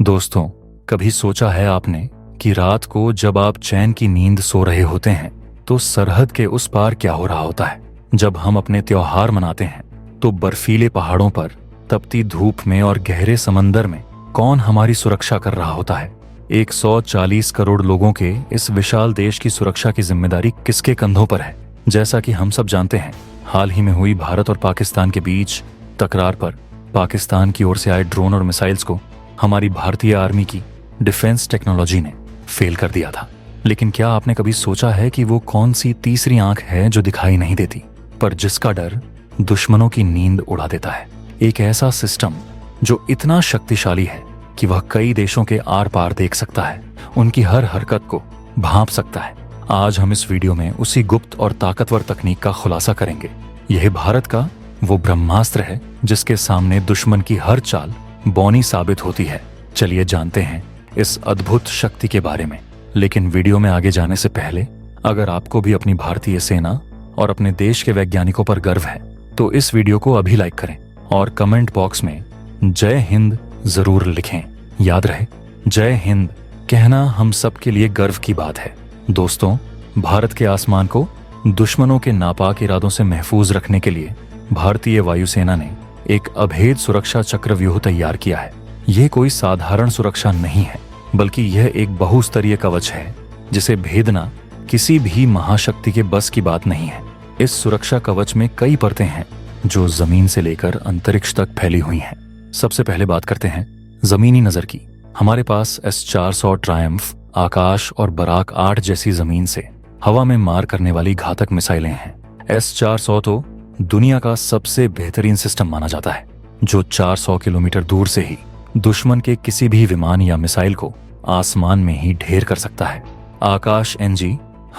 दोस्तों, कभी सोचा है आपने कि रात को जब आप चैन की नींद सो रहे होते हैं तो सरहद के उस पार क्या हो रहा होता है। जब हम अपने त्योहार मनाते हैं तो बर्फीले पहाड़ों पर, तपती धूप में और गहरे समंदर में कौन हमारी सुरक्षा कर रहा होता है। 140 करोड़ लोगों के इस विशाल देश की सुरक्षा की जिम्मेदारी किसके कंधों पर है। जैसा कि हम सब जानते हैं, हाल ही में हुई भारत और पाकिस्तान के बीच तकरार पर पाकिस्तान की ओर से आए ड्रोन और मिसाइल्स को हमारी भारतीय आर्मी की डिफेंस टेक्नोलॉजी ने फेल कर दिया था। लेकिन क्या आपने कभी सोचा है कि वो कौन सी तीसरी आंख है जो दिखाई नहीं देती पर जिसका डर दुश्मनों की नींद उड़ा देता है। एक ऐसा सिस्टम जो इतना शक्तिशाली है कि वह कई देशों के आर पार देख सकता है, उनकी हर हरकत को भांप सकता है। आज हम इस वीडियो में उसी गुप्त और ताकतवर तकनीक का खुलासा करेंगे। यह भारत का वो ब्रह्मास्त्र है जिसके सामने दुश्मन की हर चाल बौनी साबित होती है। चलिए जानते हैं इस अद्भुत शक्ति के बारे में। लेकिन वीडियो में आगे जाने से पहले, अगर आपको भी अपनी भारतीय सेना और अपने देश के वैज्ञानिकों पर गर्व है तो इस वीडियो को अभी लाइक करें और कमेंट बॉक्स में जय हिंद जरूर लिखें। याद रहे, जय हिंद कहना हम सब के लिए गर्व की बात है। दोस्तों, भारत के आसमान को दुश्मनों के नापाक इरादों से महफूज रखने के लिए भारतीय वायुसेना ने एक अभेद सुरक्षा चक्रव्यूह तैयार किया है। यह कोई साधारण सुरक्षा नहीं है, बल्कि यह एक बहुस्तरीय कवच है जिसे भेदना किसी भी महाशक्ति के बस की बात नहीं है। इस सुरक्षा कवच में कई परतें हैं जो जमीन से लेकर अंतरिक्ष तक फैली हुई हैं। सबसे पहले बात करते हैं जमीनी नजर की। हमारे पास S-400 ट्रायम्फ, आकाश और बराक 8 जैसी जमीन से हवा में मार करने वाली घातक मिसाइलें हैं। S-400 तो दुनिया का सबसे बेहतरीन सिस्टम माना जाता है, जो 400 किलोमीटर दूर से ही दुश्मन के किसी भी विमान या मिसाइल को आसमान में ही ढेर कर सकता है। आकाश NG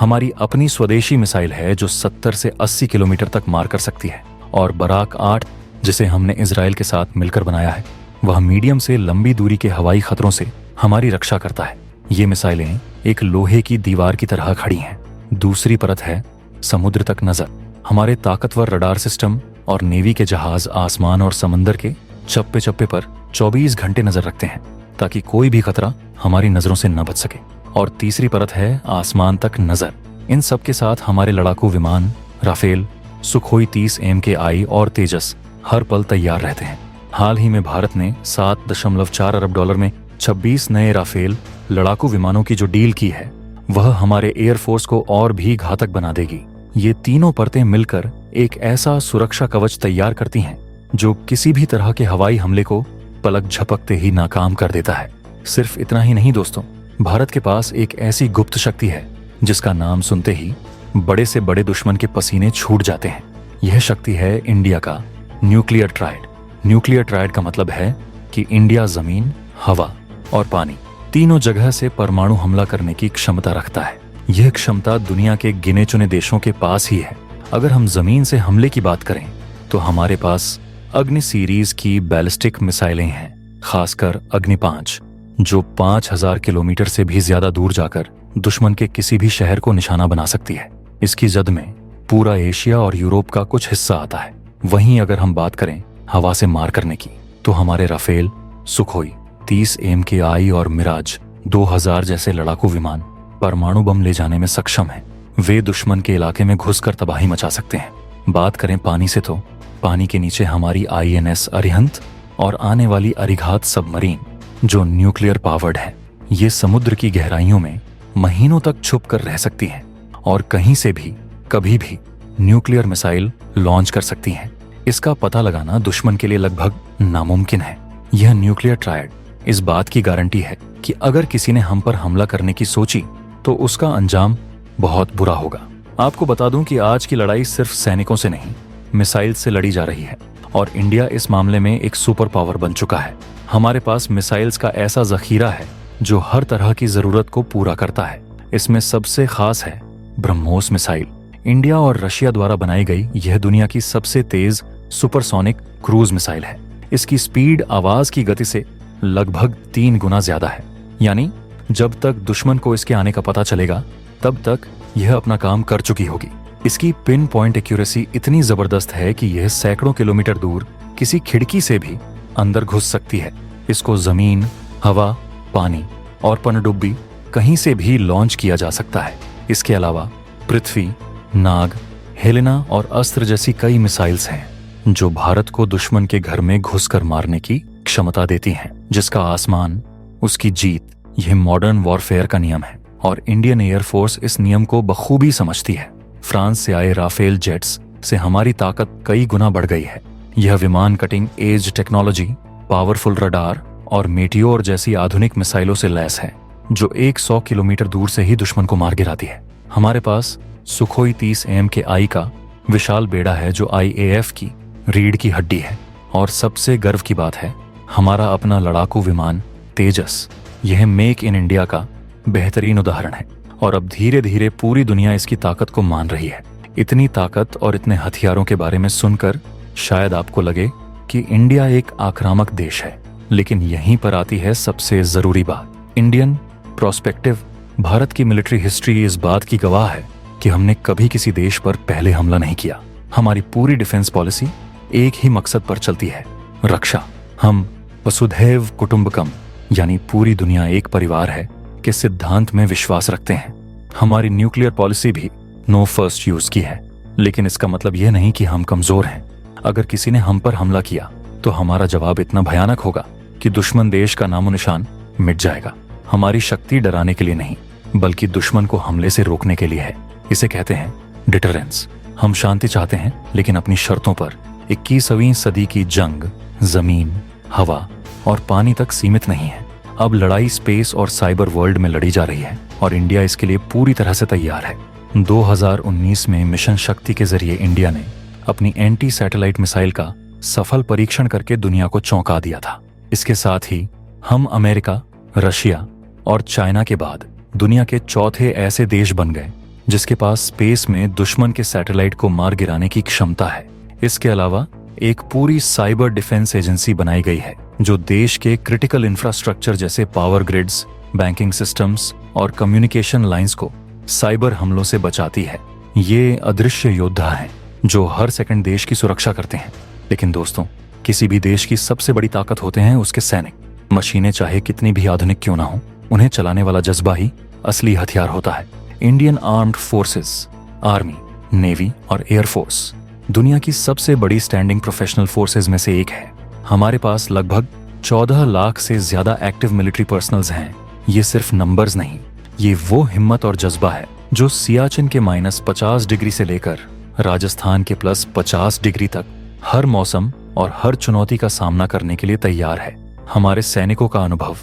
हमारी अपनी स्वदेशी मिसाइल है जो 70 से 80 किलोमीटर तक मार कर सकती है, और बराक 8 जिसे हमने इजराइल के साथ मिलकर बनाया है, वह मीडियम से लंबी दूरी के हवाई खतरों से हमारी रक्षा करता है। ये मिसाइलें एक लोहे की दीवार की तरह खड़ी हैं। दूसरी परत है समुद्र तक नजर। हमारे ताकतवर रडार सिस्टम और नेवी के जहाज आसमान और समंदर के चप्पे चप्पे पर 24 घंटे नजर रखते हैं ताकि कोई भी खतरा हमारी नजरों से न बच सके। और तीसरी परत है आसमान तक नजर। इन सब के साथ हमारे लड़ाकू विमान राफेल, सुखोई 30 MKI और तेजस हर पल तैयार रहते हैं। हाल ही में भारत ने $7.4 अरब में 26 नए राफेल लड़ाकू विमानों की जो डील की है, वह हमारे एयरफोर्स को और भी घातक बना देगी। ये तीनों परतें मिलकर एक ऐसा सुरक्षा कवच तैयार करती हैं जो किसी भी तरह के हवाई हमले को पलक झपकते ही नाकाम कर देता है। सिर्फ इतना ही नहीं दोस्तों, भारत के पास एक ऐसी गुप्त शक्ति है जिसका नाम सुनते ही बड़े से बड़े दुश्मन के पसीने छूट जाते हैं। यह शक्ति है इंडिया का न्यूक्लियर ट्रायड। न्यूक्लियर ट्रायड का मतलब है कि इंडिया जमीन, हवा और पानी तीनों जगह से परमाणु हमला करने की क्षमता रखता है। यह क्षमता दुनिया के गिने चुने देशों के पास ही है। अगर हम जमीन से हमले की बात करें तो हमारे पास अग्नि सीरीज की बैलिस्टिक मिसाइलें हैं, खासकर अग्नि 5, जो 5000 किलोमीटर से भी ज्यादा दूर जाकर दुश्मन के किसी भी शहर को निशाना बना सकती है। इसकी जद में पूरा एशिया और यूरोप का कुछ हिस्सा आता है। वहीं अगर हम बात करें हवा से मार करने की, तो हमारे राफेल, सुखोई 30 MKI और मिराज 2000 जैसे लड़ाकू विमान परमाणु बम ले जाने में सक्षम हैं। वे दुश्मन के इलाके में घुसकर तबाही मचा सकते हैं। बात करें पानी से, तो पानी के नीचे हमारी INS अरिहंत और आने वाली अरिघात सबमरीन जो न्यूक्लियर पावर्ड है, ये समुद्र की गहराइयों में महीनों तक छुप कर रह सकती हैं और कहीं से भी कभी भी न्यूक्लियर मिसाइल लॉन्च कर सकती हैं। इसका पता लगाना दुश्मन के लिए लगभग नामुमकिन है। यह न्यूक्लियर ट्रायड इस बात की गारंटी है कि अगर किसी ने हम पर हमला करने की सोची तो उसका अंजाम बहुत बुरा होगा। आपको बता दूं कि आज की लड़ाई सिर्फ सैनिकों से नहीं, मिसाइल से लड़ी जा रही है, और इंडिया इस मामले में एक सुपर पावर बन चुका है। हमारे पास मिसाइल्स का ऐसा जखीरा है जो हर तरह की जरूरत को पूरा करता है। इसमें सबसे खास है ब्रह्मोस मिसाइल। इंडिया और रशिया द्वारा बनाई गई यह दुनिया की सबसे तेज सुपरसोनिक क्रूज मिसाइल है। इसकी स्पीड आवाज की गति से लगभग 3 गुना ज्यादा है। यानी जब तक दुश्मन को इसके आने का पता चलेगा तब तक यह अपना काम कर चुकी होगी। इसकी पिन पॉइंट एक्यूरेसी इतनी जबरदस्त है कि यह सैकड़ों किलोमीटर दूर किसी खिड़की से भी अंदर घुस सकती है। इसको जमीन, हवा, पानी और पनडुब्बी कहीं से भी लॉन्च किया जा सकता है। इसके अलावा पृथ्वी, नाग, हेलेना और अस्त्र जैसी कई मिसाइल्स हैं जो भारत को दुश्मन के घर में घुसकर मारने की क्षमता देती हैं। जिसका आसमान उसकी जीत, यह मॉडर्न वॉरफेयर का नियम है और इंडियन एयरफोर्स इस नियम को बखूबी समझती है। फ्रांस से आए राफेल जेट्स से हमारी ताकत कई गुना बढ़ गई है। यह विमान cutting edge technology, powerful radar और मेटियोर जैसी आधुनिक मिसाइलों से लैस है जो 100 किलोमीटर दूर से ही दुश्मन को मार गिराती है। हमारे पास सुखोई 30 AMKI का विशाल बेड़ा है जो IAF की रीढ़ की हड्डी है। और सबसे गर्व की बात है हमारा अपना लड़ाकू विमान तेजस। यह मेक इन इंडिया का बेहतरीन उदाहरण है और अब धीरे धीरे पूरी दुनिया इसकी ताकत को मान रही है। इतनी ताकत और इतने हथियारों के बारे में सुनकर शायद आपको लगे कि इंडिया एक आक्रामक देश है, लेकिन यहीं पर आती है सबसे जरूरी बात। इंडियन प्रोस्पेक्टिव, भारत की मिलिट्री हिस्ट्री इस बात की गवाह है कि हमने कभी किसी देश पर पहले हमला नहीं किया। हमारी पूरी डिफेंस पॉलिसी एक ही मकसद पर चलती है, रक्षा। हम वसुधैव कुटुंबकम यानी पूरी दुनिया एक परिवार है के सिद्धांत में विश्वास रखते हैं। हमारी न्यूक्लियर पॉलिसी भी नो फर्स्ट यूज की है, लेकिन इसका मतलब यह नहीं कि हम कमजोर हैं। अगर किसी ने हम पर हमला किया तो हमारा जवाब इतना भयानक होगा कि दुश्मन देश का नामो निशान मिट जाएगा। हमारी शक्ति डराने के लिए नहीं, बल्कि दुश्मन को हमले से रोकने के लिए है। इसे कहते हैं डिटरेंस। हम शांति चाहते हैं, लेकिन अपनी शर्तों पर। 21वीं सदी की जंग जमीन, हवा और पानी तक सीमित नहीं है। अब लड़ाई स्पेस और साइबर वर्ल्ड में लड़ी जा रही है और इंडिया इसके लिए पूरी तरह से तैयार है। 2019 में मिशन शक्ति के जरिए इंडिया ने अपनी एंटी सैटेलाइट मिसाइल का सफल परीक्षण करके दुनिया को चौंका दिया था। इसके साथ ही हम अमेरिका, रशिया और चाइना के बाद दुनिया के चौथे ऐसे देश बन गए जिसके पास स्पेस में दुश्मन के सैटेलाइट को मार गिराने की क्षमता है। इसके अलावा एक पूरी साइबर डिफेंस एजेंसी बनाई गई है जो देश के क्रिटिकल इंफ्रास्ट्रक्चर जैसे पावर ग्रिड्स, बैंकिंग सिस्टम्स और कम्युनिकेशन लाइंस को साइबर हमलों से बचाती है। ये अदृश्य योद्धा हैं जो हर सेकंड देश की सुरक्षा करते हैं। लेकिन दोस्तों, किसी भी देश की सबसे बड़ी ताकत होते हैं उसके सैनिक। मशीनें चाहे कितनी भी आधुनिक क्यों ना हो, उन्हें चलाने वाला जज्बा ही असली हथियार होता है। Indian armed forces, army, navy और एयरफोर्स दुनिया की सबसे बड़ी स्टैंडिंग प्रोफेशनल फोर्सेज में से एक है। हमारे पास लगभग 14 लाख से ज्यादा एक्टिव मिलिट्री पर्सनल्स हैं। ये सिर्फ नंबर्स नहीं, ये वो हिम्मत और जज्बा है जो सियाचिन के -50 डिग्री से लेकर राजस्थान के +50 डिग्री तक हर मौसम और हर चुनौती का सामना करने के लिए तैयार है। हमारे सैनिकों का अनुभव,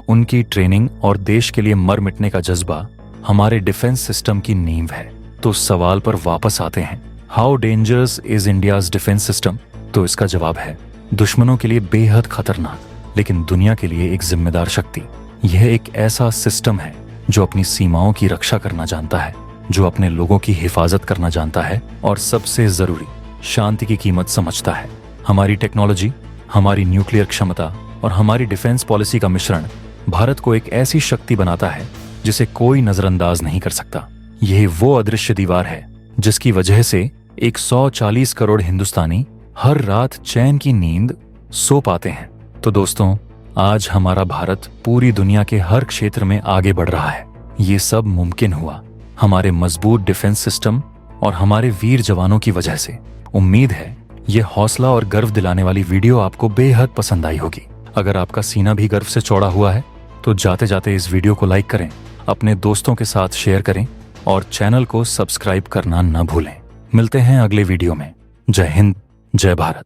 उनकी ट्रेनिंग और देश के लिए मर मिटने का जज्बा हमारे डिफेंस सिस्टम की नींव है। तो सवाल पर वापस आते हैं, how dangerous is India's defence system? तो इसका जवाब है दुश्मनों के लिए बेहद खतरनाक, लेकिन दुनिया के लिए एक जिम्मेदार शक्ति। यह एक ऐसा सिस्टम है जो अपनी सीमाओं की रक्षा करना जानता है, जो अपने लोगों की हिफाजत करना जानता है और सबसे जरूरी शांति की कीमत समझता है। हमारी टेक्नोलॉजी, हमारी न्यूक्लियर क्षमता और हमारी डिफेंस पॉलिसी का मिश्रण भारत को एक ऐसी शक्ति बनाता है जिसे कोई नजरअंदाज नहीं कर सकता। यह वो अदृश्य दीवार है जिसकी वजह से 140 करोड़ हिंदुस्तानी हर रात चैन की नींद सो पाते हैं। तो दोस्तों, आज हमारा भारत पूरी दुनिया के हर क्षेत्र में आगे बढ़ रहा है। ये सब मुमकिन हुआ हमारे मजबूत डिफेंस सिस्टम और हमारे वीर जवानों की वजह से। उम्मीद है ये हौसला और गर्व दिलाने वाली वीडियो आपको बेहद पसंद आई होगी। अगर आपका सीना भी गर्व से चौड़ा हुआ है तो जाते जाते इस वीडियो को लाइक करें, अपने दोस्तों के साथ शेयर करें और चैनल को सब्सक्राइब करना न भूलें। मिलते हैं अगले वीडियो में। जय हिंद, जय भारत।